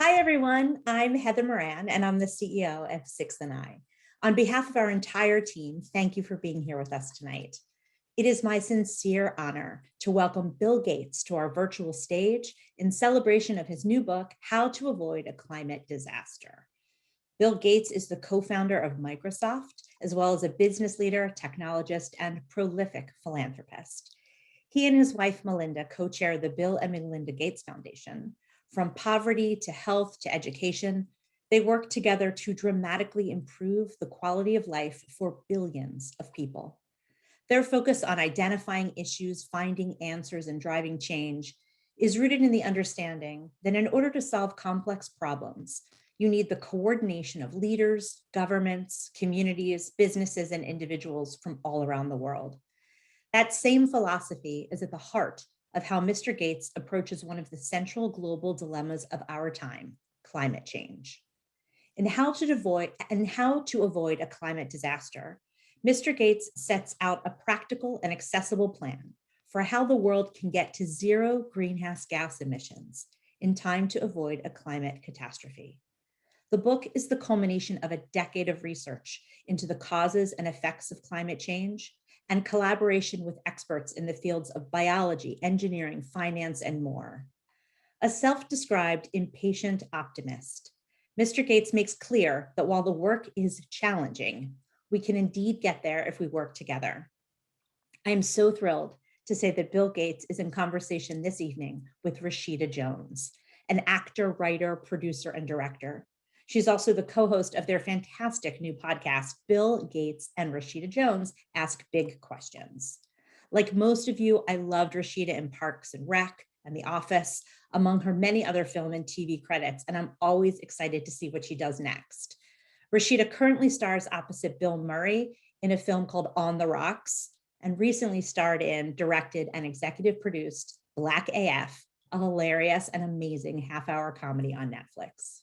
Hi, everyone. I'm Heather Moran, and I'm the CEO of Six and I. On behalf of our entire team, thank you for being here with us tonight. It is my sincere honor to welcome Bill Gates to our virtual stage in celebration of his new book, How to Avoid a Climate Disaster. Bill Gates is the co-founder of Microsoft, as well as a business leader, technologist, and prolific philanthropist. He and his wife, Melinda, co-chair the Bill and Melinda Gates Foundation. From poverty to health to education, they work together to dramatically improve the quality of life for billions of people. Their focus on identifying issues, finding answers, and driving change is rooted in the understanding that in order to solve complex problems, you need the coordination of leaders, governments, communities, businesses, and individuals from all around the world. That same philosophy is at the heart of how Mr. Gates approaches one of the central global dilemmas of our time, climate change. And how to avoid a climate disaster, Mr. Gates sets out a practical and accessible plan for how the world can get to zero greenhouse gas emissions in time to avoid a climate catastrophe. The book is the culmination of a decade of research into the causes and effects of climate change and collaboration with experts in the fields of biology, engineering, finance, and more. A self-described impatient optimist, Mr. Gates makes clear that while the work is challenging, we can indeed get there if we work together. I am so thrilled to say that Bill Gates is in conversation this evening with Rashida Jones, an actor, writer, producer, and director. She's also the co-host of their fantastic new podcast, Bill Gates and Rashida Jones Ask Big Questions. Like most of you, I loved Rashida in Parks and Rec and The Office, among her many other film and TV credits, and I'm always excited to see what she does next. Rashida currently stars opposite Bill Murray in a film called On the Rocks, and recently starred in, directed, and executive produced Black AF, a hilarious and amazing half-hour comedy on Netflix.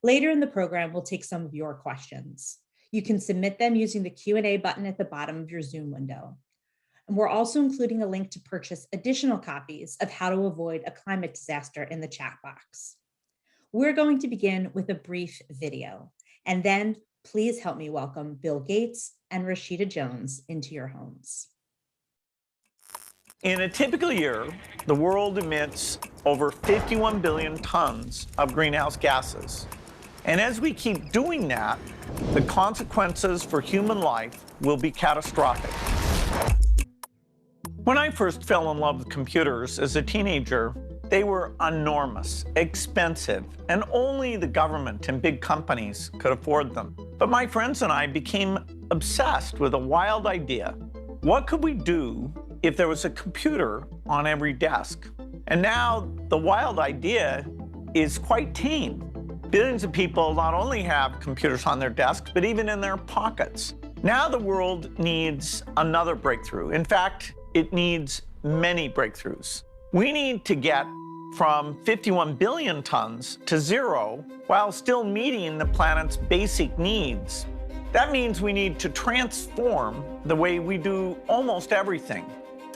Later in the program, we'll take some of your questions. You can submit them using the Q&A button at the bottom of your Zoom window. And we're also including a link to purchase additional copies of How to Avoid a Climate Disaster in the chat box. We're going to begin with a brief video, and then please help me welcome Bill Gates and Rashida Jones into your homes. In a typical year, the world emits over 51 billion tons of greenhouse gases. And as we keep doing that, the consequences for human life will be catastrophic. When I first fell in love with computers as a teenager, they were enormous, expensive, and only the government and big companies could afford them. But my friends and I became obsessed with a wild idea. What could we do if there was a computer on every desk? And now the wild idea is quite tame. Billions of people not only have computers on their desks, but even in their pockets. Now the world needs another breakthrough. In fact, it needs many breakthroughs. We need to get from 51 billion tons to zero while still meeting the planet's basic needs. That means we need to transform the way we do almost everything.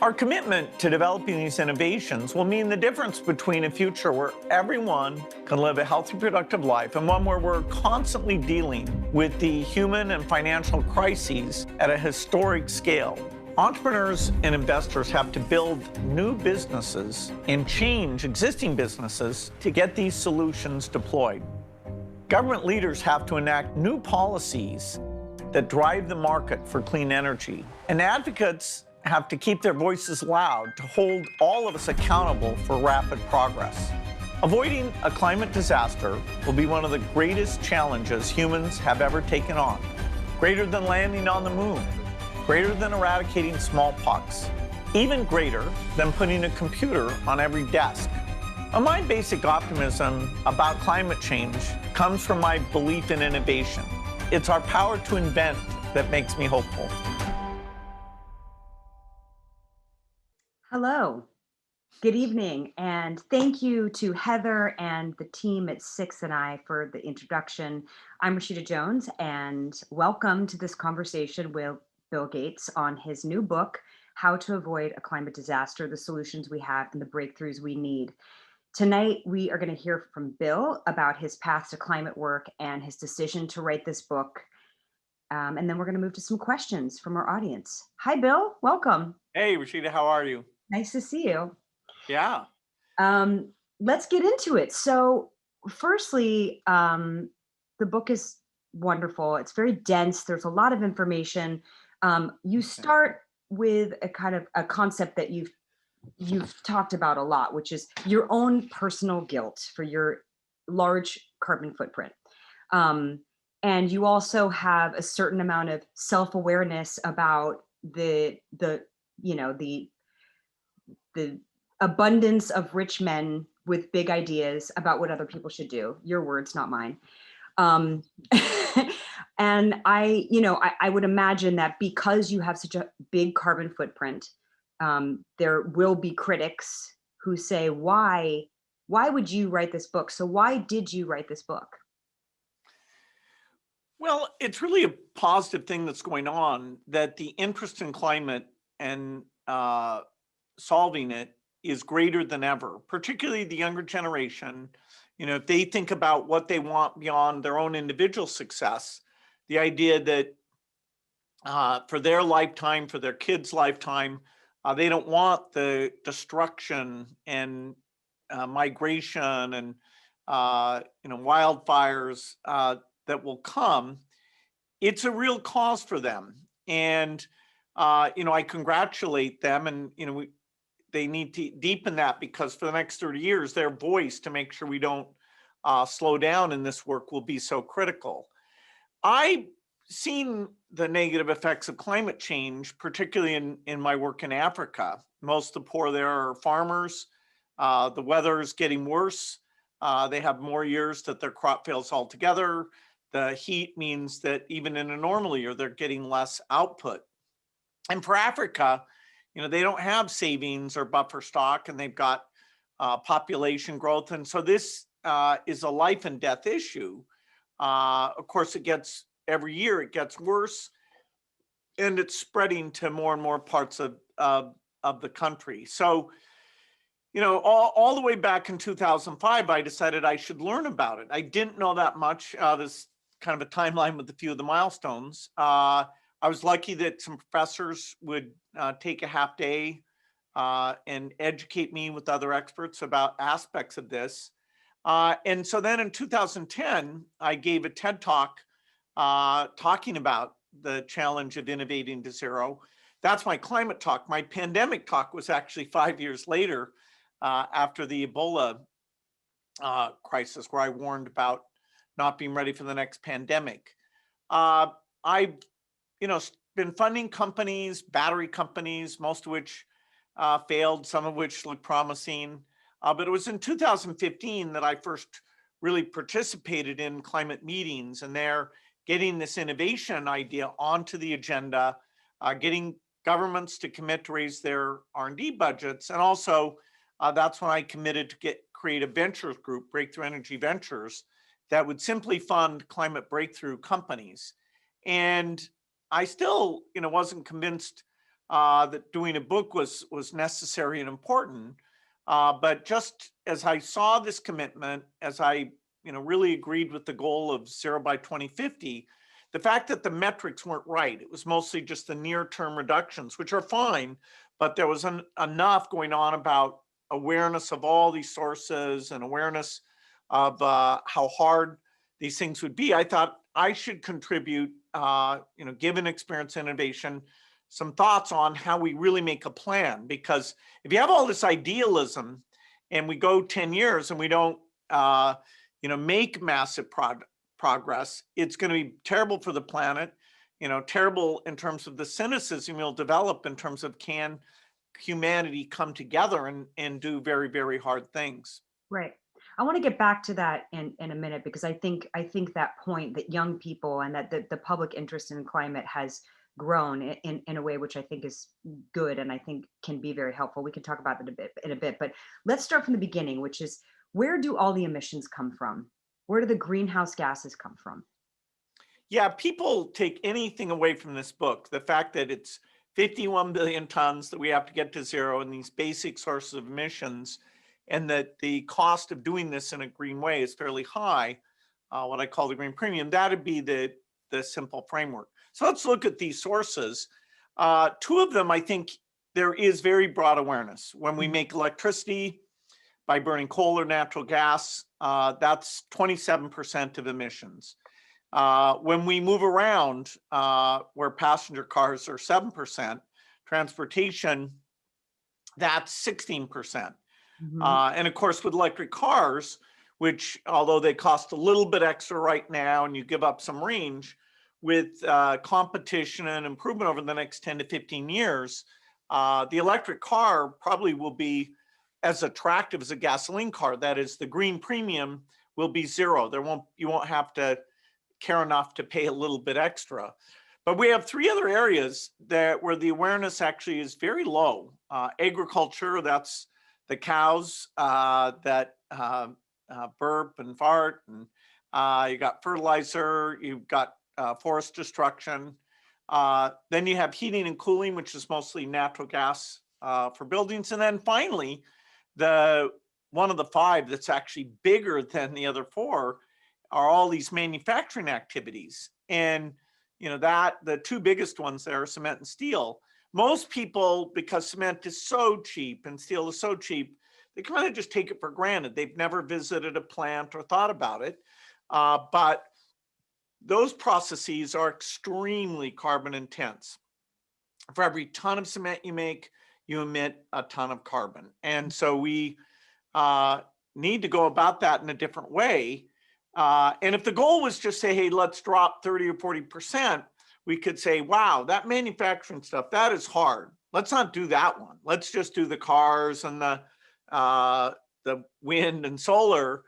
Our commitment to developing these innovations will mean the difference between a future where everyone can live a healthy, productive life and one where we're constantly dealing with the human and financial crises at a historic scale. Entrepreneurs and investors have to build new businesses and change existing businesses to get these solutions deployed. Government leaders have to enact new policies that drive the market for clean energy. And advocates have to keep their voices loud to hold all of us accountable for rapid progress. Avoiding a climate disaster will be one of the greatest challenges humans have ever taken on. Greater than landing on the moon, greater than eradicating smallpox, even greater than putting a computer on every desk. And my basic optimism about climate change comes from my belief in innovation. It's our power to invent that makes me hopeful. Hello, good evening, and thank you to Heather and the team at Six and I for the introduction. I'm Rashida Jones, and welcome to this conversation with Bill Gates on his new book, How to Avoid a Climate Disaster, the Solutions We Have and the Breakthroughs We Need. Tonight, we are going to hear from Bill about his path to climate work and his decision to write this book. And then we're going to move to some questions from our audience. Hi, Bill. Welcome. Hey, Rashida, how are you? Nice to see you. Yeah. Let's get into it. So, firstly, the book is wonderful. It's very dense. There's a lot of information. You start with a kind of a concept that you've talked about a lot, which is your own personal guilt for your large carbon footprint. And you also have a certain amount of self-awareness about the abundance of rich men with big ideas about what other people should do. Your words, not mine. Um, and I would imagine that because you have such a big carbon footprint, there will be critics who say, why would you write this book? So why did you write this book? Well, it's really a positive thing that's going on, that the interest in climate and solving it is greater than ever, particularly the younger generation. If they think about what they want beyond their own individual success, the idea that for their lifetime, for their kids' lifetime, they don't want the destruction and migration and wildfires that will come. It's a real cause for them, and I congratulate them, and they need to deepen that, because for the next 30 years, their voice to make sure we don't slow down in this work will be so critical. I've seen the negative effects of climate change, particularly in my work in Africa. Most of the poor there are farmers. The weather is getting worse. They have more years that their crop fails altogether. The heat means that even in a normal year, they're getting less output. And for Africa, they don't have savings or buffer stock, and they've got population growth. And so this is a life and death issue. Of course, every year it gets worse, and it's spreading to more and more parts of the country. So, all the way back in 2005, I decided I should learn about it. I didn't know that much. This kind of a timeline with a few of the milestones. I was lucky that some professors would take a half day and educate me with other experts about aspects of this. And so then in 2010, I gave a TED Talk talking about the challenge of innovating to zero. That's my climate talk. My pandemic talk was actually 5 years later, after the Ebola crisis, where I warned about not being ready for the next pandemic. I've been funding companies, battery companies, most of which failed, some of which look promising. But it was in 2015 that I first really participated in climate meetings, and they're getting this innovation idea onto the agenda, getting governments to commit to raise their R&D budgets. And also, that's when I committed to create a ventures group, Breakthrough Energy Ventures, that would simply fund climate breakthrough companies. And I still, wasn't convinced that doing a book was necessary and important. But just as I saw this commitment, as I, really agreed with the goal of zero by 2050, the fact that the metrics weren't right, it was mostly just the near-term reductions, which are fine, but there was enough going on about awareness of all these sources and awareness of how hard these things would be. I thought I should contribute, given experience and innovation, some thoughts on how we really make a plan. Because if you have all this idealism and we go 10 years and we don't, make massive progress, it's going to be terrible for the planet, terrible in terms of the cynicism you'll develop in terms of, can humanity come together and do very, very hard things? Right. I want to get back to that in a minute, because I think that point that young people and that the public interest in climate has grown in a way which I think is good, and I think can be very helpful. We can talk about that in a bit, but let's start from the beginning, which is, where do all the emissions come from? Where do the greenhouse gases come from? Yeah, people take anything away from this book, the fact that it's 51 billion tons that we have to get to zero, and these basic sources of emissions, and that the cost of doing this in a green way is fairly high, what I call the green premium, that'd be the simple framework. So let's look at these sources. Two of them, I think there is very broad awareness. When we make electricity by burning coal or natural gas, that's 27% of emissions. When we move around, where passenger cars are 7%, transportation, that's 16%. And of course, with electric cars, which although they cost a little bit extra right now and you give up some range, with competition and improvement over the next 10 to 15 years, the electric car probably will be as attractive as a gasoline car. That is, the green premium will be zero. You won't have to care enough to pay a little bit extra. But we have three other areas where the awareness actually is very low. Agriculture, that's the cows that burp and fart, and you got fertilizer, you've got forest destruction. Then you have heating and cooling, which is mostly natural gas for buildings. And then finally, one of the five that's actually bigger than the other four are all these manufacturing activities. And the two biggest ones there are cement and steel. Most people, because cement is so cheap and steel is so cheap, they kind of just take it for granted. They've never visited a plant or thought about it. But those processes are extremely carbon intense. For every ton of cement you make, you emit a ton of carbon. And so we need to go about that in a different way. And if the goal was just say, hey, let's drop 30 or 40%, we could say, wow, that manufacturing stuff, that is hard. Let's not do that one. Let's just do the cars and the wind and solar,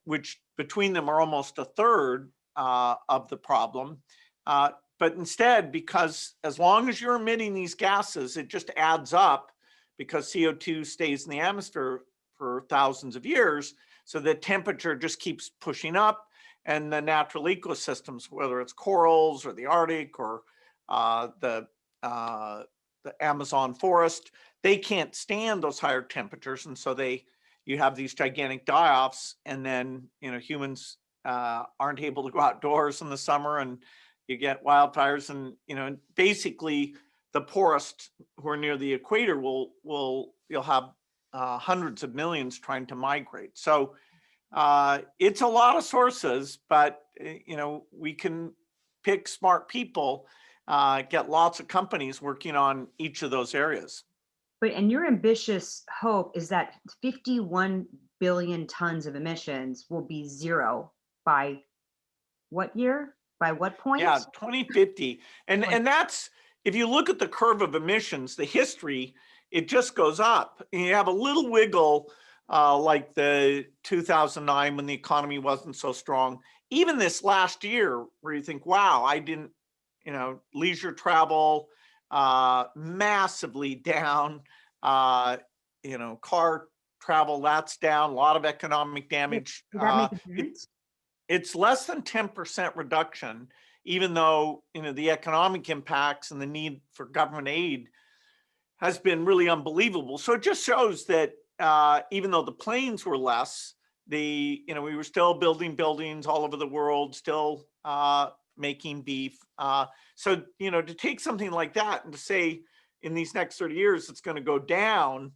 which between them are almost a third of the problem. But instead, because as long as you're emitting these gases, it just adds up because CO2 stays in the atmosphere for thousands of years. So the temperature just keeps pushing up, and the natural ecosystems, whether it's corals or the Arctic or the Amazon forest, they can't stand those higher temperatures. And so you have these gigantic die-offs, and then humans aren't able to go outdoors in the summer, and you get wildfires, and basically the poorest who are near the equator you'll have hundreds of millions trying to migrate. So it's a lot of sources, but we can pick smart people, get lots of companies working on each of those areas. And your ambitious hope is that 51 billion tons of emissions will be zero by what year? By what point? Yeah, 2050. And that's, if you look at the curve of emissions, the history, it just goes up. And you have a little wiggle like the 2009 when the economy wasn't so strong. Even this last year where you think, wow, I didn't, leisure travel, massively down, car travel, that's down, a lot of economic damage. Did that make a difference? It's less than 10% reduction, even though the economic impacts and the need for government aid has been really unbelievable. So it just shows that even though the planes were less, we were still building buildings all over the world, still making beef. So to take something like that and to say in these next 30 years it's going to go down,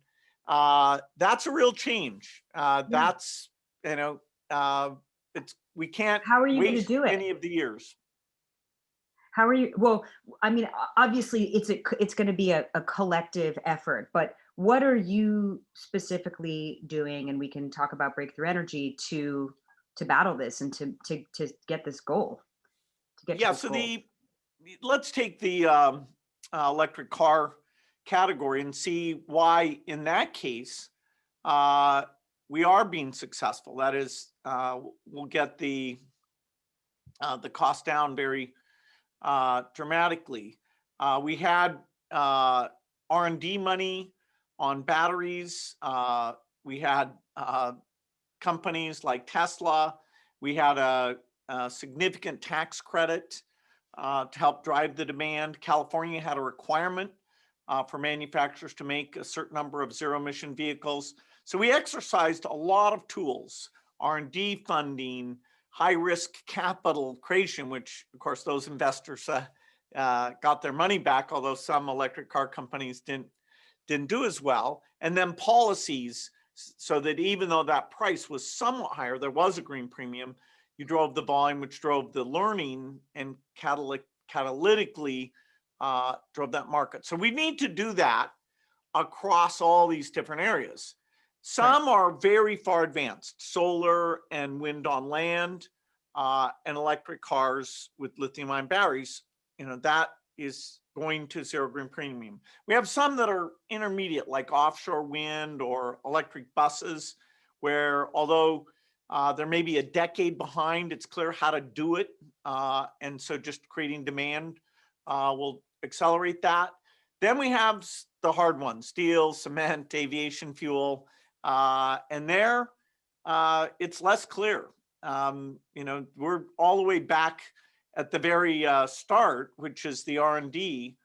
that's a real change. That's we can't How are you going to waste do it? any of the years. How are you? Well, I mean, obviously it's going to be a collective effort, but what are you specifically doing? And we can talk about Breakthrough Energy to battle this and to get this goal. Let's take the electric car category and see why in that case we are being successful. That is, we'll get the cost down very dramatically. We had R&D money on batteries. We had companies like Tesla. We had a significant tax credit to help drive the demand. California had a requirement for manufacturers to make a certain number of zero-emission vehicles. So we exercised a lot of tools, R&D funding, high-risk capital creation, which, of course, those investors got their money back, although some electric car companies didn't do as well. And then policies, so that even though that price was somewhat higher, there was a green premium, you drove the volume, which drove the learning and catalytically drove that market. So we need to do that across all these different areas. Some are very far advanced, solar and wind on land, and electric cars with lithium-ion batteries. That is going to zero green premium. We have some that are intermediate, like offshore wind or electric buses, where although they're maybe a decade behind, it's clear how to do it. And so just creating demand will accelerate that. Then we have the hard ones, steel, cement, aviation fuel. And there, it's less clear. We're all the way back at the very start, which is the R&D.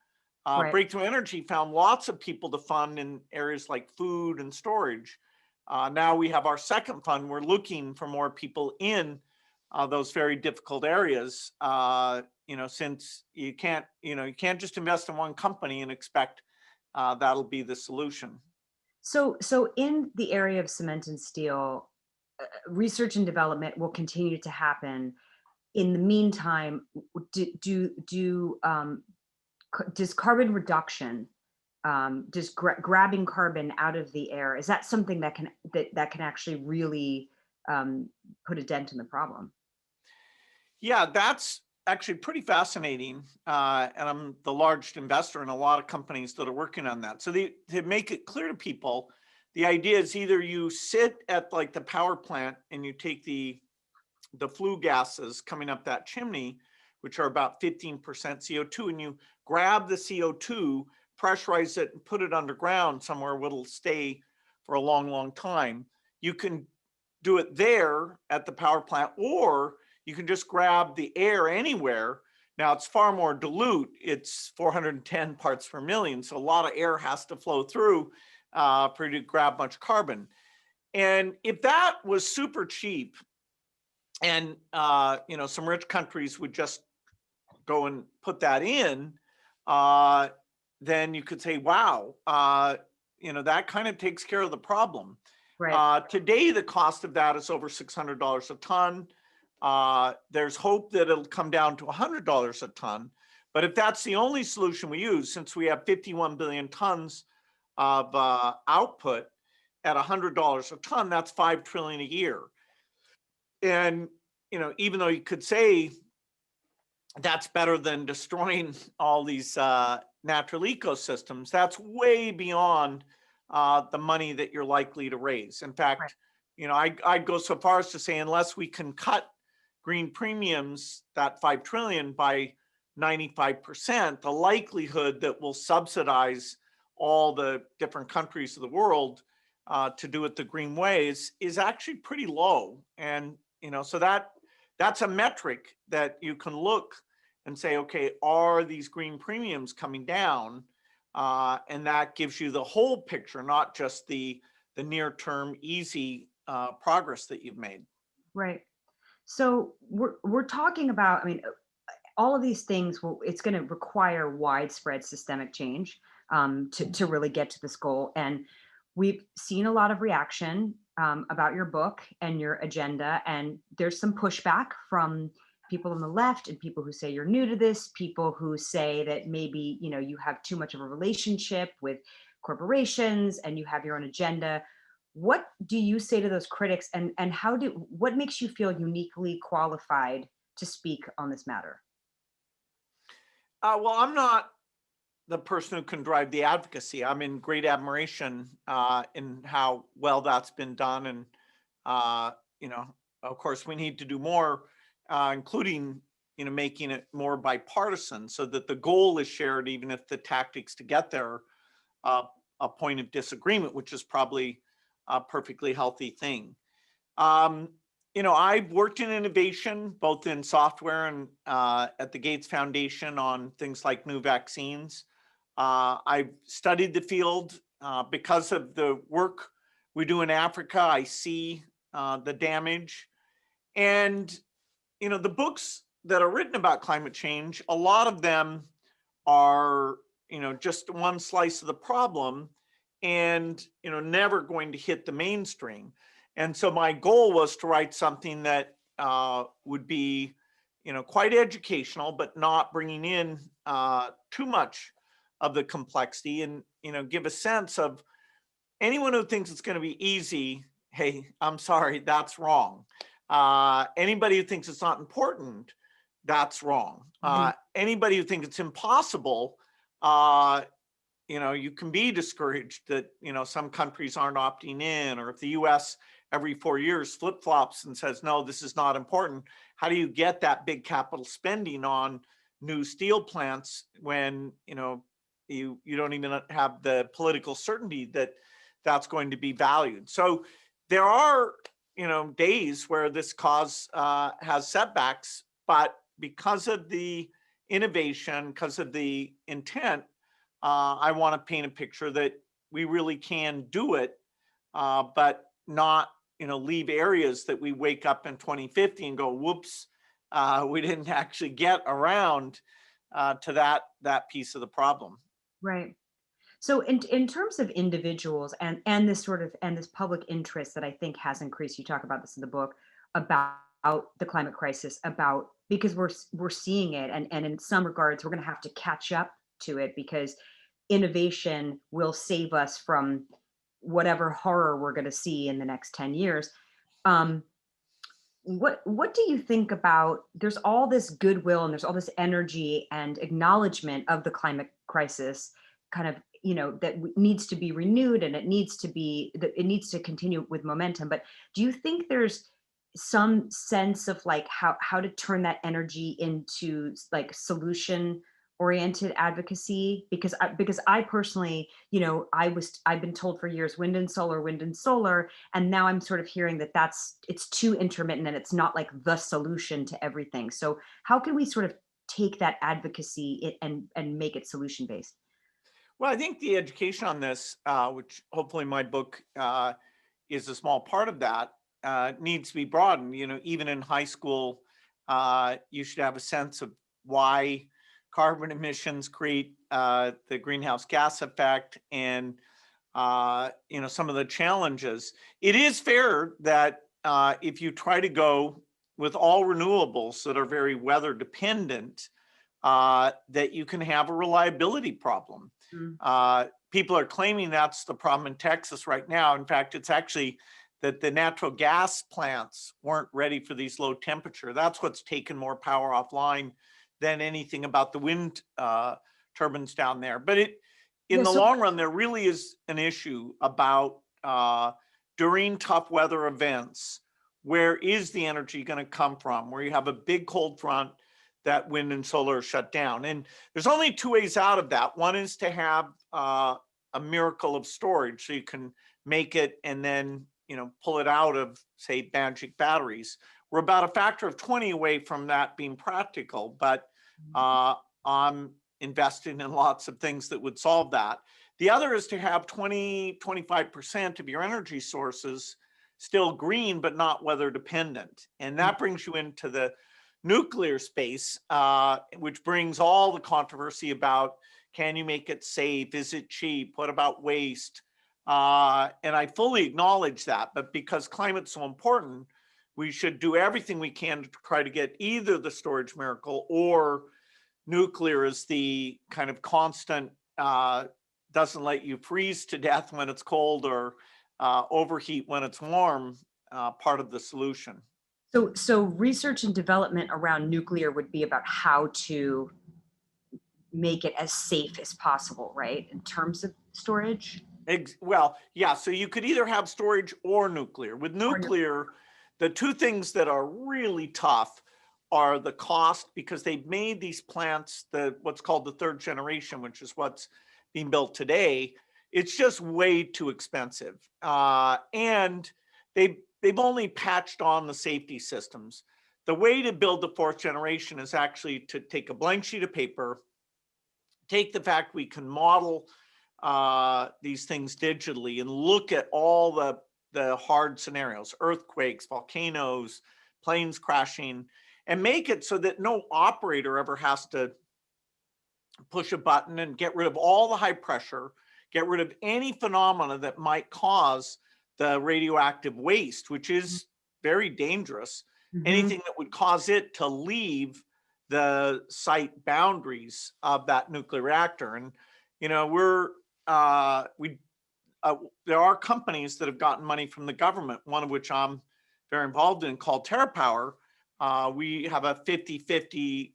Breakthrough Energy found lots of people to fund in areas like food and storage. Now we have our second fund. We're looking for more people in those very difficult areas. Since you can't just invest in one company and expect that'll be the solution. So in the area of cement and steel, research and development will continue to happen. In the meantime, does carbon reduction, does grabbing carbon out of the air, is that something that can actually really put a dent in the problem? Yeah, that's actually pretty fascinating. And I'm the largest investor in a lot of companies that are working on that. So to make it clear to people, the idea is either you sit at like the power plant and you take the flue gases coming up that chimney, which are about 15% CO2, and you grab the CO2, pressurize it, and put it underground somewhere where it'll stay for a long, long time. You can do it there at the power plant, or you can just grab the air anywhere. Now, it's far more dilute. It's 410 parts per million, so a lot of air has to flow through for you to grab much carbon. And if that was super cheap, and some rich countries would just go and put that in, then you could say, wow, that kind of takes care of the problem. Today, the cost of that is over $600 a ton. There's hope that it'll come down to $100 a ton. But if that's the only solution we use, since we have 51 billion tons of output at $100 a ton, that's 5 trillion a year. And, even though you could say that's better than destroying all these natural ecosystems, that's way beyond the money that you're likely to raise. In fact, I'd go so far as to say, unless we can cut green premiums, that 5 trillion, by 95%, the likelihood that we'll subsidize all the different countries of the world to do it the green way is actually pretty low. And, so that's a metric that you can look and say, okay, are these green premiums coming down? And that gives you the whole picture, not just the near-term easy progress that you've made. Right. So we're talking about, all of these things, it's going to require widespread systemic change to really get to this goal. And we've seen a lot of reaction about your book and your agenda, and there's some pushback from people on the left and people who say you're new to this, people who say that maybe, you have too much of a relationship with corporations and you have your own agenda. What do you say to those critics, and what makes you feel uniquely qualified to speak on this matter? Well, I'm not the person who can drive the advocacy. I'm in great admiration in how well that's been done. And, of course, we need to do more, including, making it more bipartisan so that the goal is shared, even if the tactics to get there are a point of disagreement, which is probably a perfectly healthy thing. I've worked in innovation, both in software and at the Gates Foundation on things like new vaccines. I've studied the field because of the work we do in Africa. I see the damage. And, the books that are written about climate change, a lot of them are, just one slice of the problem and, never going to hit the mainstream. And so my goal was to write something that would be, quite educational, but not bringing in too much of the complexity and, give a sense of anyone who thinks it's going to be easy. Hey, I'm sorry, that's wrong. Anybody who thinks it's not important, that's wrong. Anybody who thinks it's impossible, you can be discouraged that, some countries aren't opting in, or if the US every 4 years flip-flops and says, no, this is not important. How do you get that big capital spending on new steel plants when, you don't even have the political certainty that that's going to be valued? So there are, days where this cause has setbacks, but because of the innovation, because of the intent, I want to paint a picture that we really can do it, but not, leave areas that we wake up in 2050 and go, whoops, we didn't actually get around to that piece of the problem. Right. So in terms of individuals and this and this public interest that I think has increased, you talk about this in the book about the climate crisis, about because we're seeing it, and in some regards we're going to have to catch up to it because innovation will save us from whatever horror we're going to see in the next 10 years. Um, what do you think about, there's all this goodwill and there's all this energy and acknowledgement of the climate crisis, kind of, that needs to be renewed, and it needs to continue with momentum. But do you think there's some sense of like how to turn that energy into like solution oriented advocacy? Because I personally, I've been told for years wind and solar, and now I'm sort of hearing that it's too intermittent and it's not like the solution to everything. So how can we sort of take that advocacy and make it solution based? Well, I think the education on this, which hopefully my book is a small part of that, needs to be broadened. Even in high school, you should have a sense of why carbon emissions create the greenhouse gas effect, and some of the challenges. It is fair that if you try to go with all renewables that are very weather dependent, that you can have a reliability problem. People are claiming that's the problem in Texas right now. In fact, it's actually that the natural gas plants weren't ready for these low temperature. That's what's taken more power offline than anything about the wind turbines down there. But in the long run, there really is an issue about during tough weather events, where is the energy going to come from? Where you have a big cold front, that wind and solar are shut down. And there's only two ways out of that. One is to have a miracle of storage, so you can make it and then pull it out of, say, magic batteries. We're about a factor of 20 away from that being practical, but I'm investing in lots of things that would solve that. The other is to have 20-25% of your energy sources still green, but not weather dependent. And that brings you into the nuclear space, which brings all the controversy about, can you make it safe? Is it cheap? What about waste? And I fully acknowledge that, but because climate's so important, we should do everything we can to try to get either the storage miracle or nuclear is the kind of constant, doesn't let you freeze to death when it's cold or overheat when it's warm, part of the solution. So research and development around nuclear would be about how to make it as safe as possible, right? In terms of storage? Well, yeah, so you could either have storage or nuclear. With nuclear, the two things that are really tough are the cost, because they've made these plants, what's called the third generation, which is what's being built today. It's just way too expensive. And they've only patched on the safety systems. The way to build the fourth generation is actually to take a blank sheet of paper, take the fact we can model these things digitally and look at all the hard scenarios, earthquakes, volcanoes, planes crashing, and make it so that no operator ever has to push a button and get rid of all the high pressure, get rid of any phenomena that might cause the radioactive waste, which is very dangerous, anything that would cause it to leave the site boundaries of that nuclear reactor. And, you know, there are companies that have gotten money from the government, one of which I'm very involved in, called TerraPower. We have a 50-50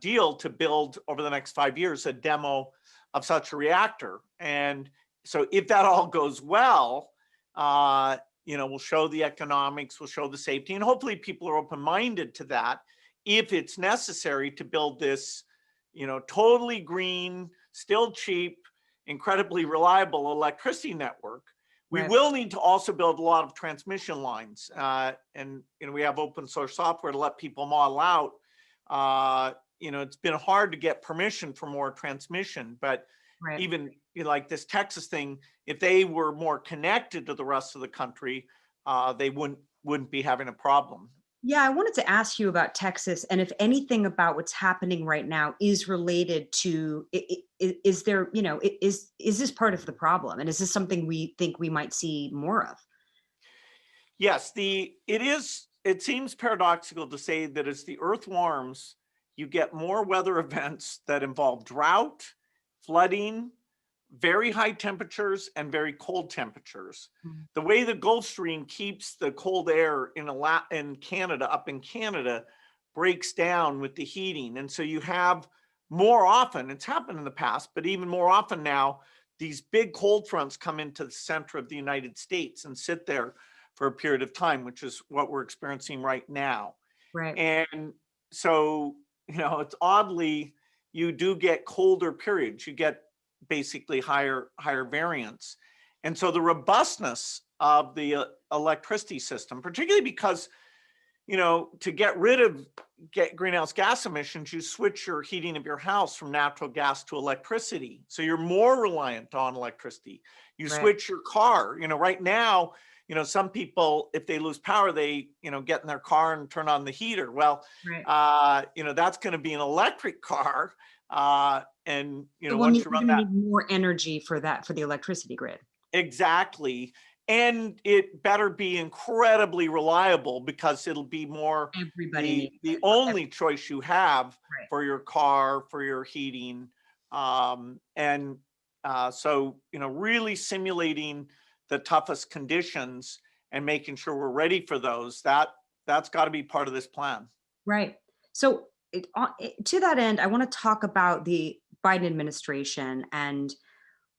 deal to build over the next 5 years a demo of such a reactor. And so if that all goes well, you know, we'll show the economics, we'll show the safety, and hopefully people are open-minded to that if it's necessary to build this, you know, totally green, still cheap, incredibly reliable electricity network. We will need to also build a lot of transmission lines. And, you know, we have open source software to let people model out. You know, it's been hard to get permission for more transmission, but even, you know, like this Texas thing, if they were more connected to the rest of the country, they wouldn't be having a problem. Yeah, I wanted to ask you about Texas, and if anything about what's happening right now is related to, is there, you know, is this part of the problem, and is this something we think we might see more of? Yes, it seems paradoxical to say that as the earth warms, you get more weather events that involve drought, flooding, very high temperatures, and very cold temperatures. The way the Gulf Stream keeps the cold air in Canada, up in Canada, breaks down with the heating. And so you have more often, it's happened in the past, but even more often now, these big cold fronts come into the center of the United States and sit there for a period of time, which is what we're experiencing right now. Right. And so, you know, it's oddly, you do get colder periods. You get basically higher variance. And so the robustness of the electricity system, particularly because, you know, to get rid of greenhouse gas emissions, you switch your heating of your house from natural gas to electricity. So you're more reliant on electricity. You switch your car. You know, right now, you know, some people, if they lose power, they, you know, get in their car and turn on the heater. Well, you know, that's going to be an electric car. And, you know, once you run that, need more energy for that, for the electricity grid. Exactly. And it better be incredibly reliable, because it'll be more the only choice you have for your car, for your heating. And so, you know, really simulating the toughest conditions and making sure we're ready for those, that's got to be part of this plan. Right. So to that end, I want to talk about the Biden administration and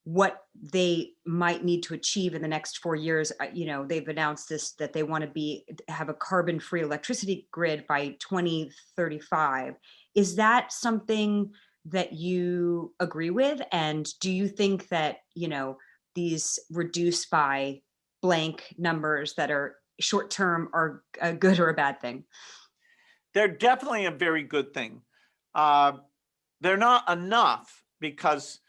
what they might need to achieve in the next 4 years. You know, they've announced this, that they want to have a carbon-free electricity grid by 2035. Is that something that you agree with? And do you think that, you know, these reduced by blank numbers that are short-term are a good or a bad thing? They're definitely a very good thing. They're not enough, because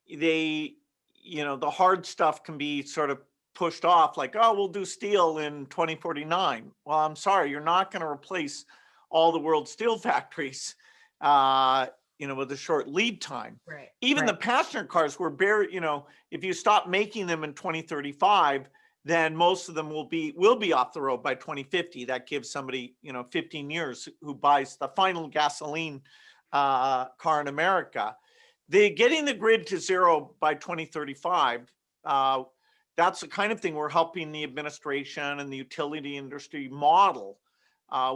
they, you know, the hard stuff can be sort of pushed off, like, oh, we'll do steel in 2049. Well, I'm sorry, you're not going to replace all the world's steel factories, you know, with a short lead time. Even the passenger cars were you know, if you stop making them in 2035, then most of them will be off the road by 2050. That gives somebody, you know, 15 years who buys the final gasoline car in America. Getting the grid to zero by 2035, that's the kind of thing we're helping the administration and the utility industry model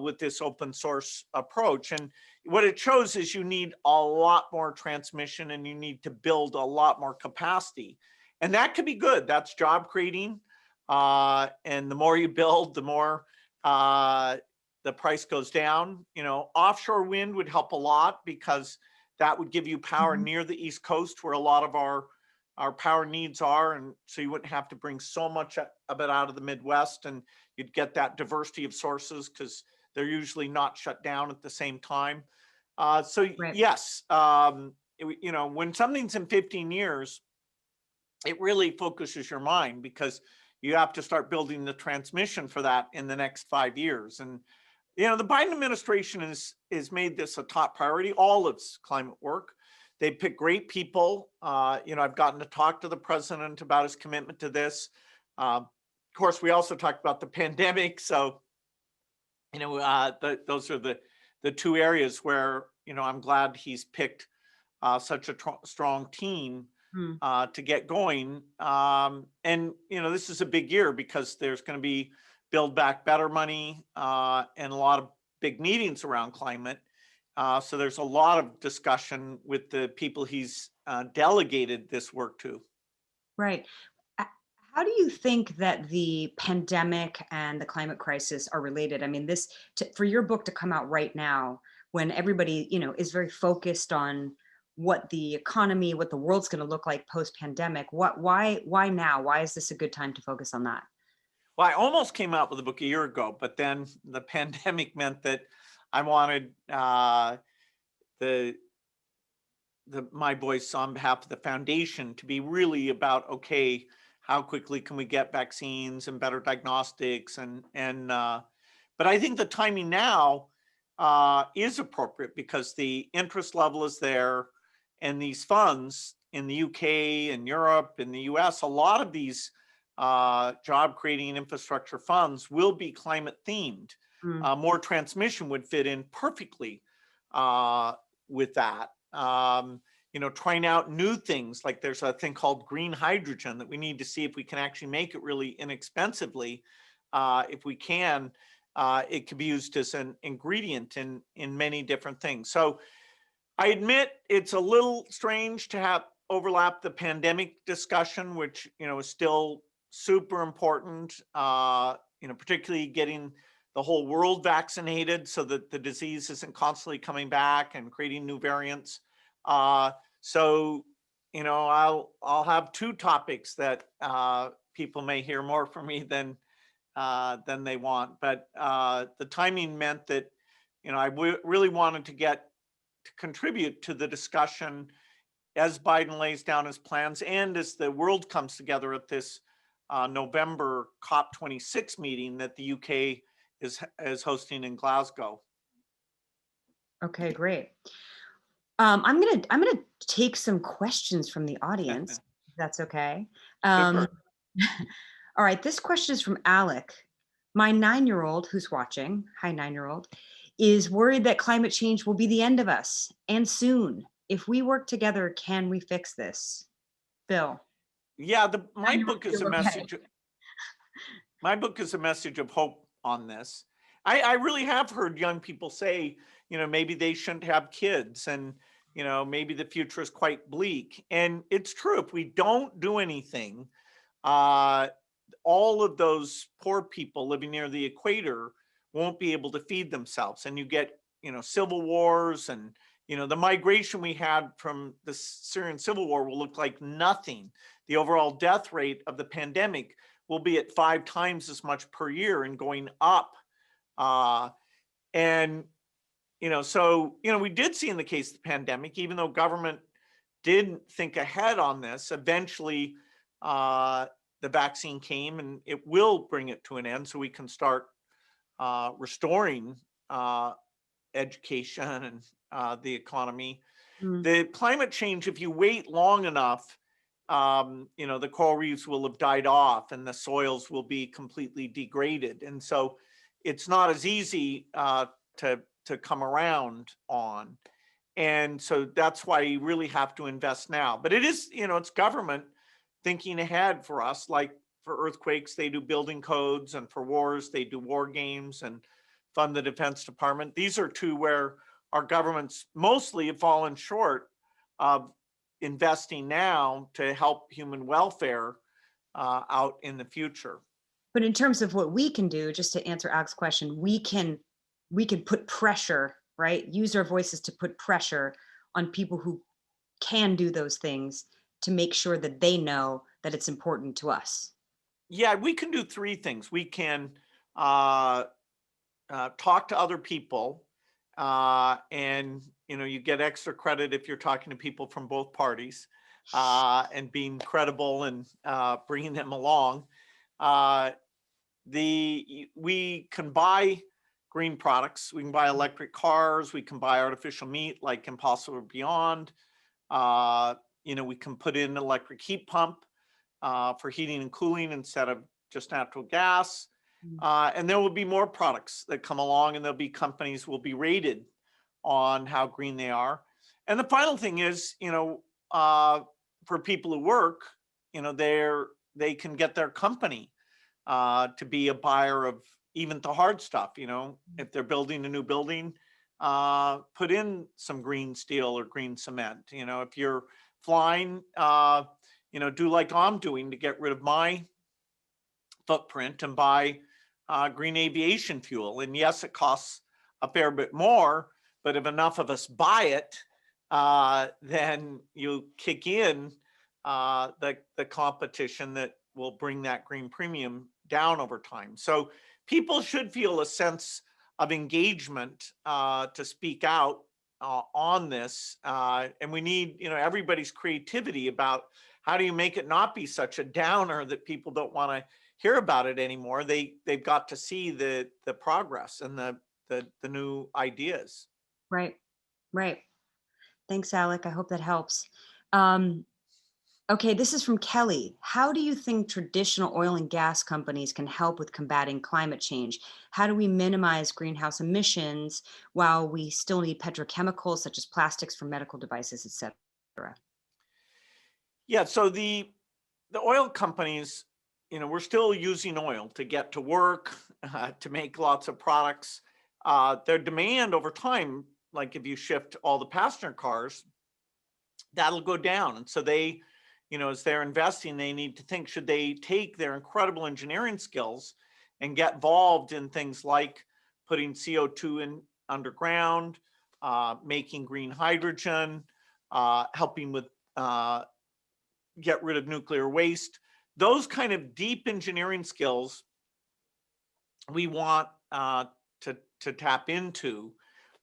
with this open source approach. And what it shows is you need a lot more transmission, and you need to build a lot more capacity. And that could be good. That's job creating. And the more you build, the more the price goes down. You know, offshore wind would help a lot, because that would give you power near the East Coast, where a lot of our power needs are. And so you wouldn't have to bring so much of it out of the Midwest, and you'd get that diversity of sources, because they're usually not shut down at the same time. So yes, when something's in 15 years, it really focuses your mind because you have to start building the transmission for that in the next 5 years. And the Biden administration is made this a top priority, all its climate work. They pick great people. I've gotten to talk to the president about his commitment to this. Of course, we also talked about the pandemic. So, those are the two areas where, I'm glad he's picked such a strong team Mm. to get going. And this is a big year because there's going to be Build Back Better money and a lot of big meetings around climate. So there's a lot of discussion with the people he's delegated this work to. Right. How do you think that the pandemic and the climate crisis are related? I mean, for your book to come out right now, when everybody, is very focused on what the economy, what the world's going to look like post-pandemic, why now? Why is this a good time to focus on that? Well, I almost came out with a book a year ago, but then the pandemic meant that I wanted my voice on behalf of the foundation to be really about, okay, how quickly can we get vaccines and better diagnostics but I think the timing now is appropriate because the interest level is there, and these funds in the UK and Europe and the US, a lot of these job creating infrastructure funds will be climate themed. Mm. More transmission would fit in perfectly with that. Trying out new things, like there's a thing called green hydrogen that we need to see if we can actually make it really inexpensively. If we can, it could be used as an ingredient in many different things. So I admit it's a little strange to have overlap the pandemic discussion, which is still super important. Particularly getting the whole world vaccinated so that the disease isn't constantly coming back and creating new variants. So I'll have two topics that people may hear more from me than they want. But the timing meant that I really wanted to contribute to the discussion as Biden lays down his plans and as the world comes together at this November COP26 meeting that the UK is hosting in Glasgow. Okay, great. I'm gonna take some questions from the audience, if that's okay. Um, Super. all right, this question is from Alec. My 9-year-old, who's watching, hi 9-year-old, is worried that climate change will be the end of us, and soon. If we work together, can we fix this? Bill. Yeah, my 9-year-old, book is a you're okay. message. My book is a message of hope on this. I really have heard young people say, maybe they shouldn't have kids, and maybe the future is quite bleak. And it's true. If we don't do anything, all of those poor people living near the equator won't be able to feed themselves, and you get civil wars, and the migration we had from the Syrian civil war will look like nothing. The overall death rate of the pandemic will be at 5 times as much per year and going up. And we did see in the case of the pandemic, even though government didn't think ahead on this, eventually the vaccine came, and it will bring it to an end so we can start restoring education and the economy. Mm. The climate change, if you wait long enough, the coral reefs will have died off and the soils will be completely degraded. And so it's not as easy to come around on. And so that's why you really have to invest now. But it is, it's government thinking ahead for us. Like for earthquakes, they do building codes, and for wars, they do war games and fund the Defense Department. These are two where our governments mostly have fallen short of investing now to help human welfare out in the future. But in terms of what we can do, just to answer Alec's question, we can put pressure, right? Use our voices to put pressure on people who can do those things to make sure that they know that it's important to us. Yeah, we can do 3 things. We can talk to other people and you get extra credit if you're talking to people from both parties, and being credible and bringing them along. We can buy green products. We can buy electric cars. We can buy artificial meat like Impossible Beyond. We can put in an electric heat pump for heating and cooling instead of just natural gas. And there will be more products that come along, and there'll be companies will be rated on how green they are. And the final thing is, for people who work, they can get their company to be a buyer of even the hard stuff. If they're building a new building, put in some green steel or green cement. If you're flying, do like I'm doing to get rid of my footprint and buy green aviation fuel. And yes, it costs a fair bit more, but if enough of us buy it, then you kick in the competition that will bring that green premium down over time. So people should feel a sense of engagement to speak out on this. And we need, everybody's creativity about how do you make it not be such a downer that people don't want to hear about it anymore. They've got to see the progress and the new ideas. Right. Thanks, Alec. I hope that helps. Okay, this is from Kelly. How do you think traditional oil and gas companies can help with combating climate change? How do we minimize greenhouse emissions while we still need petrochemicals such as plastics for medical devices, et cetera? Yeah, so the oil companies, we're still using oil to get to work, to make lots of products. Their demand over time, like if you shift all the passenger cars, that'll go down. And so they, as they're investing, they need to think, should they take their incredible engineering skills and get involved in things like putting CO2 in underground, making green hydrogen, helping with get rid of nuclear waste. Those kind of deep engineering skills we want to tap into.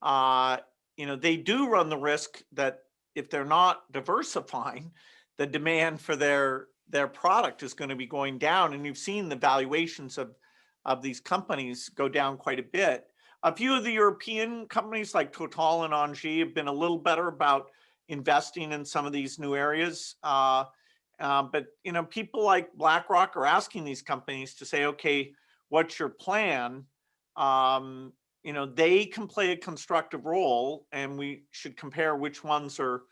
They do run the risk that if they're not diversifying, the demand for their product is going to be going down. And you've seen the valuations of these companies go down quite a bit. A few of the European companies like Total and Engie have been a little better about investing in some of these new areas. But people like BlackRock are asking these companies to say, okay, what's your plan? They can play a constructive role, and we should compare which ones are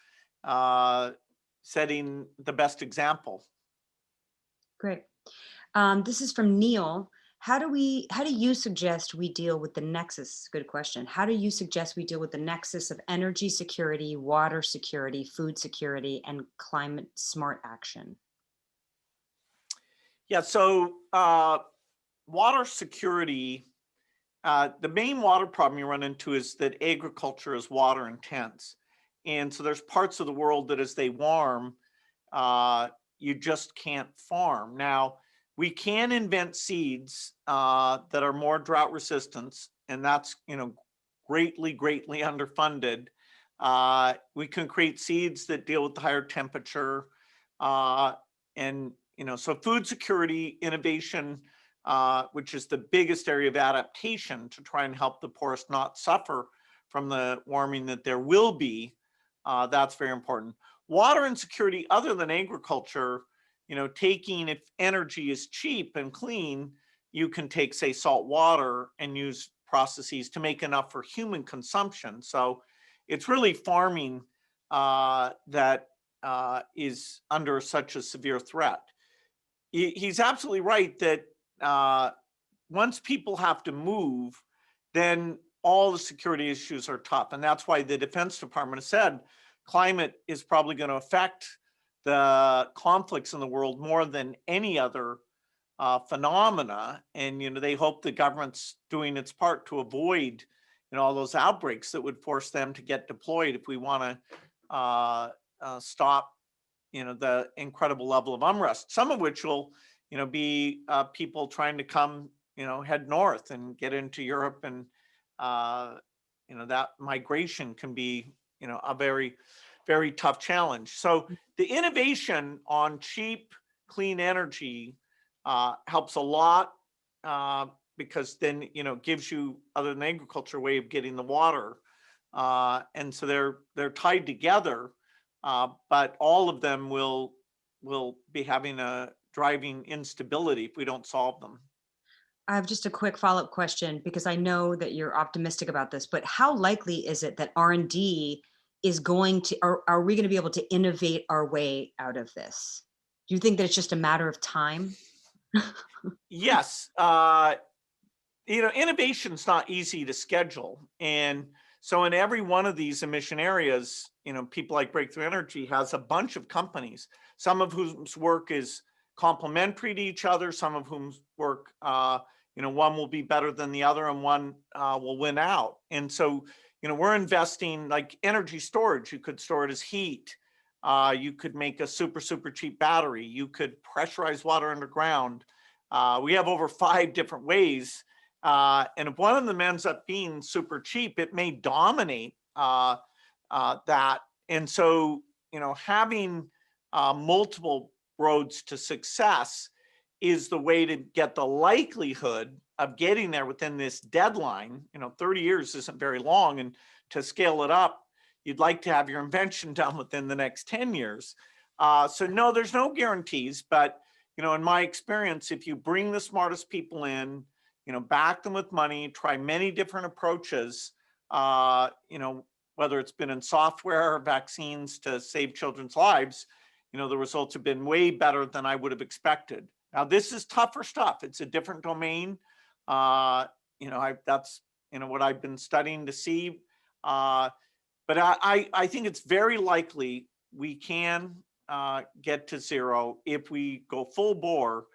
setting the best example. Great. This is from Neil. How do you suggest we deal with the nexus? Good question. How do you suggest we deal with the nexus of energy security, water security, food security, and climate smart action? Yeah, so water security, the main water problem you run into is that agriculture is water intense. And so there's parts of the world that as they warm, you just can't farm. Now, we can invent seeds that are more drought resistant, and that's greatly underfunded. We can create seeds that deal with the higher temperature, and so food security innovation, which is the biggest area of adaptation to try and help the poorest not suffer from the warming that there will be. That's very important. Water insecurity, other than agriculture, taking, if energy is cheap and clean, you can take, say, salt water and use processes to make enough for human consumption. So it's really farming that is under such a severe threat. He's absolutely right that once people have to move, then all the security issues are tough. And that's why the Defense Department has said climate is probably going to affect the conflicts in the world more than any other phenomena. And, they hope the government's doing its part to avoid, all those outbreaks that would force them to get deployed if we want to stop, the incredible level of unrest, some of which will, be people trying to come, head north and get into Europe and, that migration can be, a very, very tough challenge. So the innovation on cheap, clean energy helps a lot because then, gives you, other than agriculture, a way of getting the water. And so they're tied together, but all of them will be having a driving instability if we don't solve them. I have just a quick follow-up question because I know that you're optimistic about this, but how likely is it that R&D is going to, or are we going to be able to innovate our way out of this? Do you think that it's just a matter of time? Yes, innovation's not easy to schedule. And so in every one of these emission areas, people like Breakthrough Energy has a bunch of companies, some of whose work is complementary to each other, some of whom's work, one will be better than the other and one will win out. And so, we're investing, like energy storage. You could store it as heat. You could make a super, super cheap battery. You could pressurize water underground. We have over 5 different ways. And if one of them ends up being super cheap, it may dominate that. And so, having multiple roads to success is the way to get the likelihood of getting there within this deadline. 30 years isn't very long. And to scale it up, you'd like to have your invention done within the next 10 years. So no, there's no guarantees, but, in my experience, if you bring the smartest people in, back them with money, try many different approaches, whether it's been in software or vaccines to save children's lives, the results have been way better than I would have expected. Now, this is tougher stuff. It's a different domain. That's, what I've been studying to see. But I think it's very likely we can get to zero if we go full bore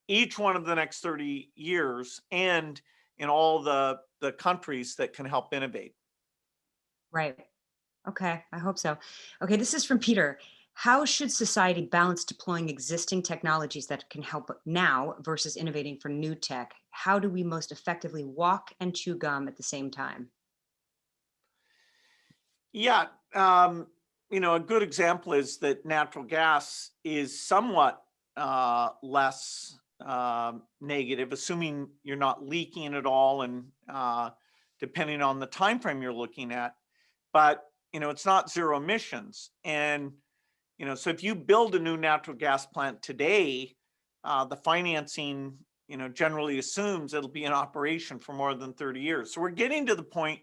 each one of the next 30 years and in all the countries that can help innovate. Right. Okay. I hope so. Okay. This is from Peter. How should society balance deploying existing technologies that can help now versus innovating for new tech? How do we most effectively walk and chew gum at the same time? Yeah. A good example is that natural gas is somewhat less negative, assuming you're not leaking at all and depending on the time frame you're looking at. But, it's not zero emissions. And, so if you build a new natural gas plant today, the financing, generally assumes it'll be in operation for more than 30 years. So we're getting to the point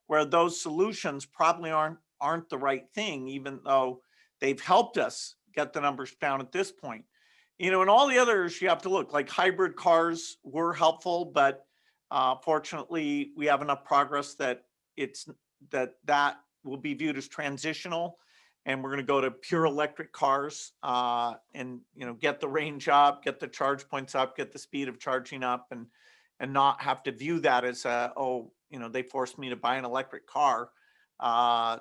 where those solutions probably aren't the right thing, even though they've helped us get the numbers down at this point. And all the others you have to look, like hybrid cars were helpful, but fortunately we have enough progress that that will be viewed as transitional, and we're going to go to pure electric cars and get the range up, get the charge points up, get the speed of charging up, and not have to view that as they forced me to buy an electric car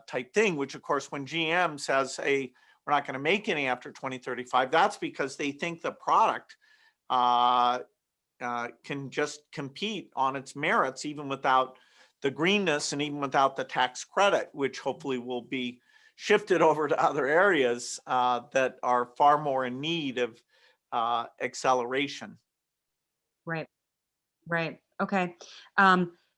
type thing, which of course when GM says, hey, we're not going to make any after 2035, that's because they think the product can just compete on its merits, even without the greenness and even without the tax credit, which hopefully will be shifted over to other areas that are far more in need of acceleration. Right. Right. Okay.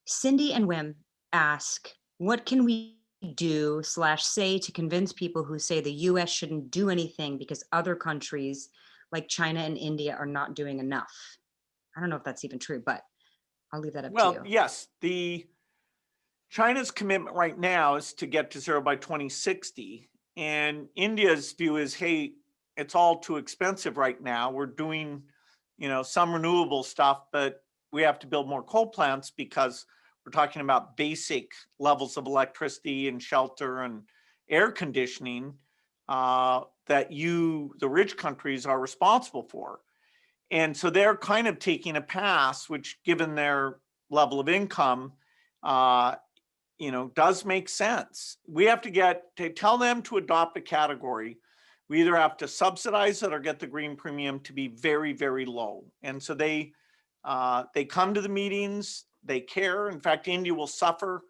Cindy and Wim ask, what can we do / say to convince people who say the US shouldn't do anything because other countries like China and India are not doing enough? I don't know if that's even true, but I'll leave that up to Well, you. yes, China's commitment right now is to get to zero by 2060. And India's view is, hey, it's all too expensive right now. We're doing, some renewable stuff, but we have to build more coal plants because we're talking about basic levels of electricity and shelter and air conditioning that the rich countries are responsible for. And so they're kind of taking a pass, which given their level of income, does make sense. We have to tell them to adopt a category. We either have to subsidize it or get the green premium to be very, very low. And so they come to the meetings, they care. In fact, India will suffer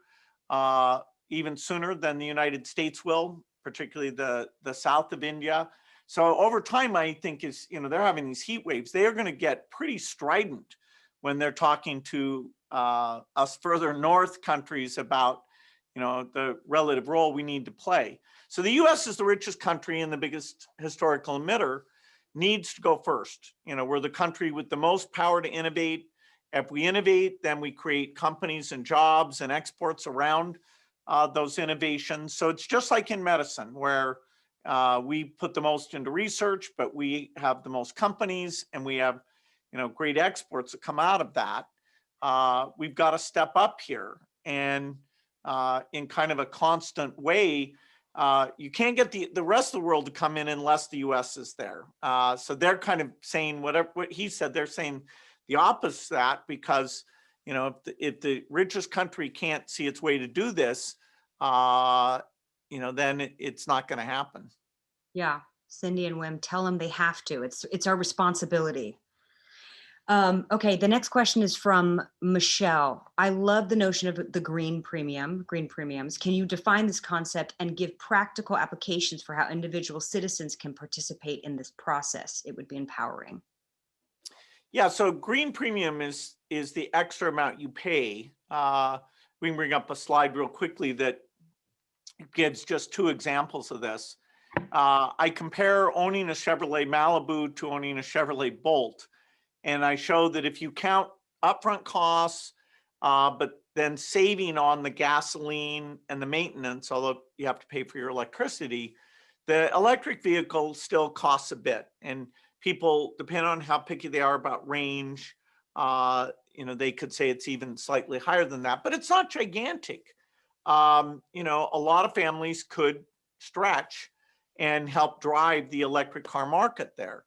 even sooner than the United States will, particularly the south of India. So over time, I think they're having these heat waves. They are going to get pretty strident when they're talking to us further north countries about, the relative role we need to play. So the US is the richest country and the biggest historical emitter, needs to go first. We're the country with the most power to innovate. If we innovate, then we create companies and jobs and exports around those innovations. So it's just like in medicine, where we put the most into research, but we have the most companies and we have, great exports that come out of that. We've got to step up here, and in kind of a constant way. You can't get the rest of the world to come in unless the US is there. So they're kind of saying what he said, they're saying the opposite of that, because if the richest country can't see its way to do this, then it's not going to happen. Yeah, Cindy and Wim, tell them they have to. It's our responsibility. Okay, the next question is from Michelle. I love the notion of the green premiums. Can you define this concept and give practical applications for how individual citizens can participate in this process? It would be empowering. Yeah, so green premium is the extra amount you pay. We can bring up a slide real quickly that gives just two examples of this. I compare owning a Chevrolet Malibu to owning a Chevrolet Bolt. And I show that if you count upfront costs, but then saving on the gasoline and the maintenance, although you have to pay for your electricity, the electric vehicle still costs a bit. And people, depending on how picky they are about range, they could say it's even slightly higher than that, but it's not gigantic. A lot of families could stretch and help drive the electric car market there.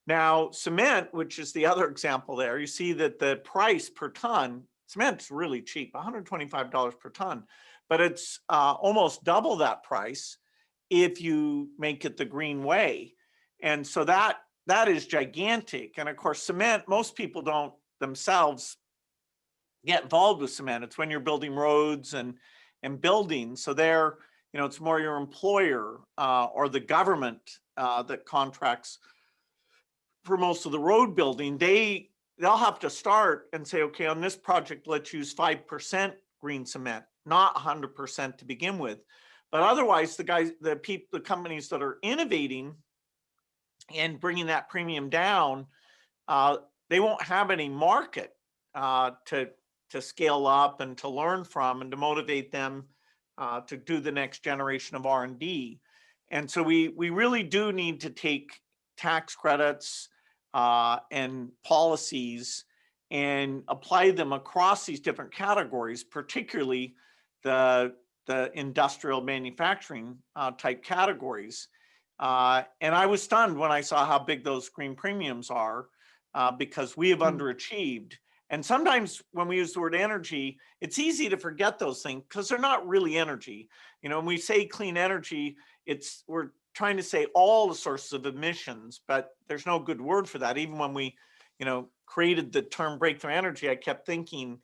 Now, cement, which is the other example there, you see that the price per ton, cement's really cheap, $125 per ton, but it's almost double that price if you make it the green way. And so that is gigantic. And of course, cement, most people don't themselves get involved with cement. It's when you're building roads and buildings. So there, it's more your employer or the government that contracts for most of the road building. They'll have to start and say, okay, on this project, let's use 5% green cement, not 100% to begin with. But otherwise, the companies that are innovating and bringing that premium down, they won't have any market to scale up and to learn from and to motivate them to do the next generation of R&D. And so we really do need to take tax credits and policies and apply them across these different categories, particularly the industrial manufacturing type categories. And I was stunned when I saw how big those green premiums are, because we have underachieved. And sometimes when we use the word energy, it's easy to forget those things because they're not really energy. When we say clean energy, we're trying to say all the sources of emissions, but there's no good word for that. Even when we, created the term breakthrough energy, I kept thinking,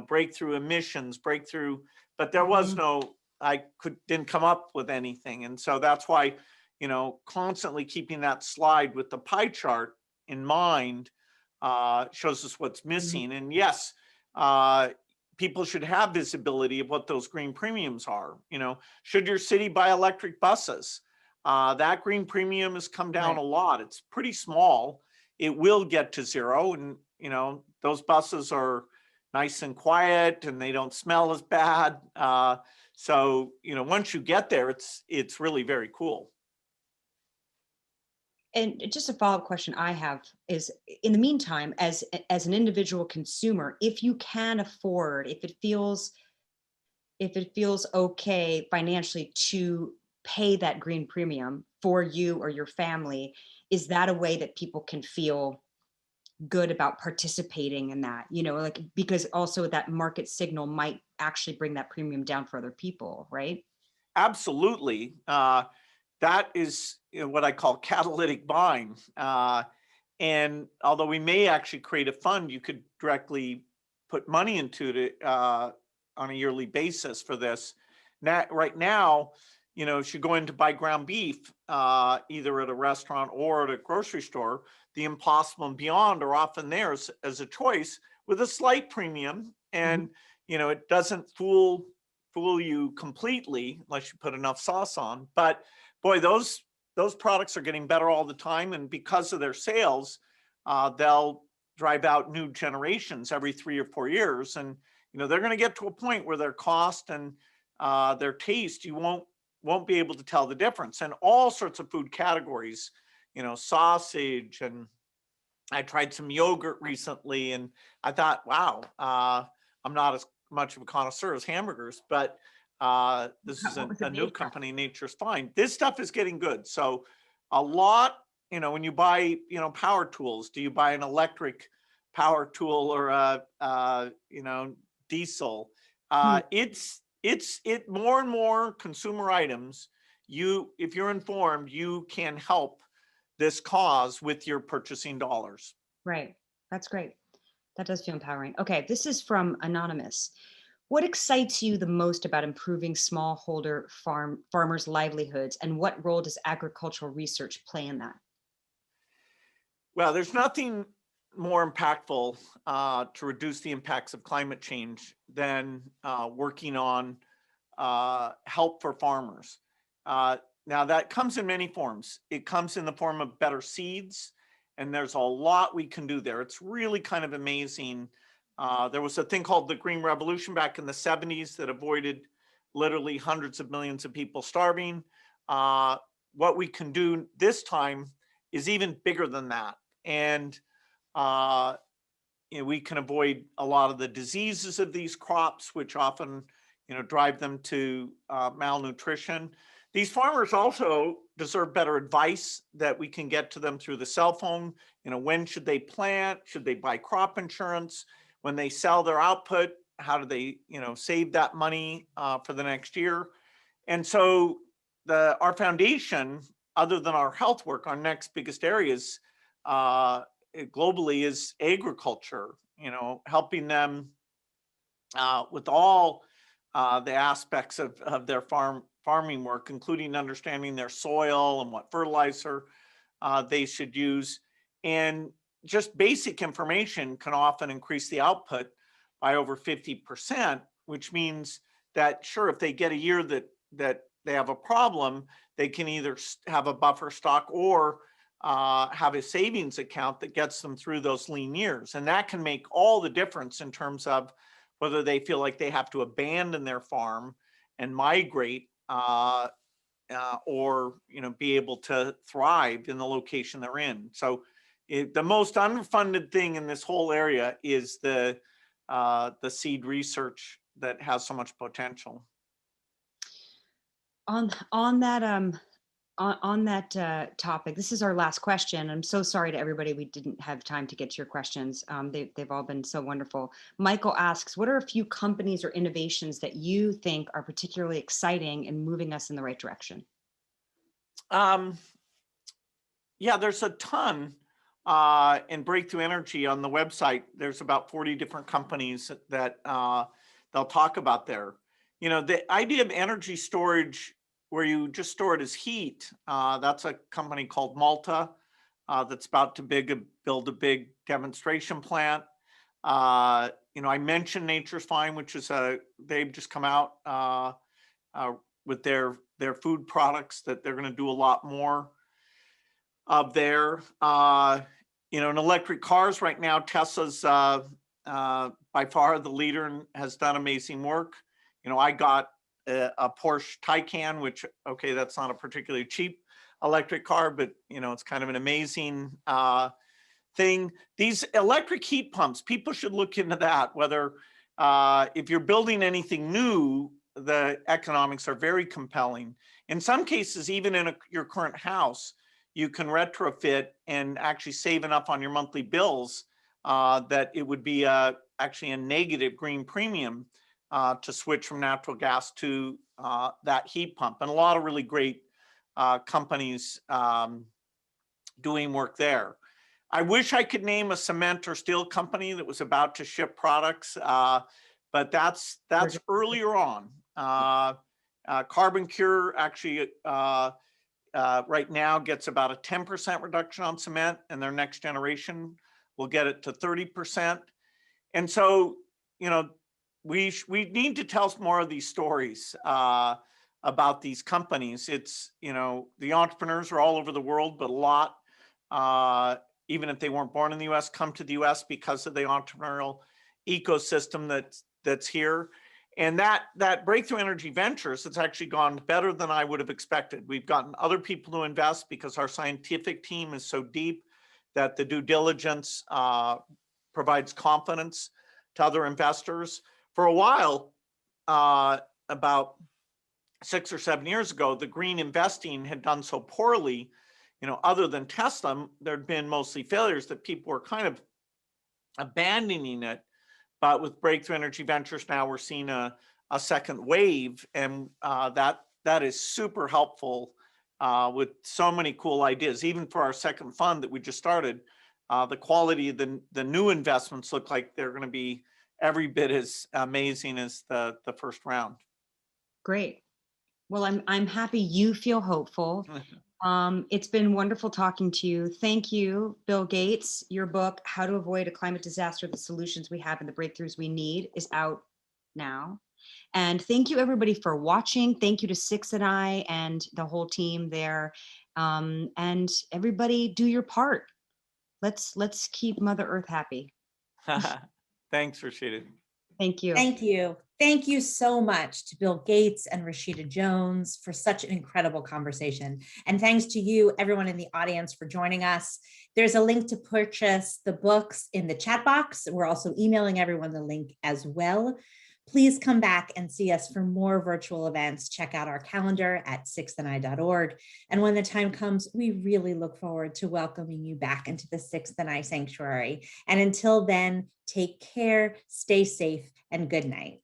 breakthrough emissions, but there was didn't come up with anything. And so that's why, constantly keeping that slide with the pie chart in mind shows us what's missing. And yes, people should have visibility of what those green premiums are. Should your city buy electric buses? That green premium has come down a lot. It's pretty small. It will get to zero. And, those buses are nice and quiet and they don't smell as bad. So, once you get there, it's really very cool. And just a follow-up question I have is, in the meantime, as an individual consumer, if you can afford, if it feels okay financially to pay that green premium for you or your family, is that a way that people can feel good about participating in that? Because also that market signal might actually bring that premium down for other people, right? Absolutely. That is what I call catalytic buying. And although we may actually create a fund, you could directly put money into it on a yearly basis for this. Right now, if you go in to buy ground beef, either at a restaurant or at a grocery store, the Impossible and Beyond are often there as a choice with a slight premium. And, it doesn't fool you completely unless you put enough sauce on. But boy, those products are getting better all the time. And because of their sales, they'll drive out new generations every 3 or 4 years. And, they're going to get to a point where their cost and their taste, you won't be able to tell the difference. And all sorts of food categories, sausage, and I tried some yogurt recently, and I thought, wow, I'm not as much of a connoisseur as hamburgers, but this is a new company, Nature's Fine. This stuff is getting good. So a lot, when you buy, power tools, do you buy an electric power tool or a diesel? It's more and more consumer items. If you're informed, you can help this cause with your purchasing dollars. Right. That's great. That does feel empowering. Okay. This is from Anonymous. What excites you the most about improving smallholder farmers' livelihoods, and what role does agricultural research play in that? Well, there's nothing more impactful to reduce the impacts of climate change than working on help for farmers. Now, that comes in many forms. It comes in the form of better seeds, and there's a lot we can do there. It's really kind of amazing. There was a thing called the Green Revolution back in the 70s that avoided literally hundreds of millions of people starving. What we can do this time is even bigger than that. And we can avoid a lot of the diseases of these crops, which often drive them to malnutrition. These farmers also deserve better advice that we can get to them through the cell phone. When should they plant? Should they buy crop insurance? When they sell their output, how do they, save that money for the next year? And so our foundation, other than our health work, our next biggest areas globally is agriculture. Helping them with all the aspects of their farming work, including understanding their soil and what fertilizer they should use. And just basic information can often increase the output by over 50%, which means that, sure, if they get a year that they have a problem, they can either have a buffer stock or have a savings account that gets them through those lean years. And that can make all the difference in terms of whether they feel like they have to abandon their farm and migrate or be able to thrive in the location they're in. So the most underfunded thing in this whole area is the seed research that has so much potential. On that topic, this is our last question. I'm so sorry to everybody we didn't have time to get to your questions. They've all been so wonderful. Michael asks, what are a few companies or innovations that you think are particularly exciting and moving us in the right direction? Yeah, there's a ton in Breakthrough Energy on the website. There's about 40 different companies that they'll talk about there. The idea of energy storage where you just store it as heat, that's a company called Malta that's about to build a big demonstration plant. I mentioned Nature's Fine, which is they've just come out with their food products that they're going to do a lot more of there. In electric cars right now, Tesla's by far the leader and has done amazing work. I got a Porsche Taycan, which, okay, that's not a particularly cheap electric car, but it's kind of an amazing thing. These electric heat pumps, people should look into that. Whether if you're building anything new, the economics are very compelling. In some cases, even in your current house, you can retrofit and actually save enough on your monthly bills that it would be actually a negative green premium to switch from natural gas to that heat pump. And a lot of really great companies doing work there. I wish I could name a cement or steel company that was about to ship products, but that's Gorgeous. earlier on. Carbon Cure actually right now gets about a 10% reduction on cement, and their next generation will get it to 30%. And so, you know, we need to tell more of these stories about these companies. It's, you know, the entrepreneurs are all over the world, but a lot, even if they weren't born in the US, come to the US because of the entrepreneurial ecosystem that's here. And that Breakthrough Energy Ventures, it's actually gone better than I would have expected. We've gotten other people to invest because our scientific team is so deep that the due diligence provides confidence to other investors. For a while, about 6 or 7 years ago, the green investing had done so poorly, you know, other than Tesla, there'd been mostly failures that people were kind of abandoning it. But with Breakthrough Energy Ventures, now we're seeing a second wave, and that is super helpful with so many cool ideas. Even for our second fund that we just started, the quality of the new investments look like they're going to be every bit as amazing as the first round. Great. Well, I'm happy you feel hopeful. It's been wonderful talking to you. Thank you, Bill Gates. Your book, How to Avoid a Climate Disaster, the Solutions We Have and the Breakthroughs We Need, is out now. And thank you everybody for watching. Thank you to Six and I and the whole team there. And everybody do your part. Let's keep Mother Earth happy. Thanks, Rashida. Thank you. Thank you. Thank you so much to Bill Gates and Rashida Jones for such an incredible conversation. And thanks to you, everyone in the audience, for joining us. There's a link to purchase the books in the chat box. We're also emailing everyone the link as well. Please come back and see us for more virtual events. Check out our calendar at sixthandI.org. And when the time comes, we really look forward to welcoming you back into the Sixth and I Sanctuary. And until then, take care, stay safe, and good night.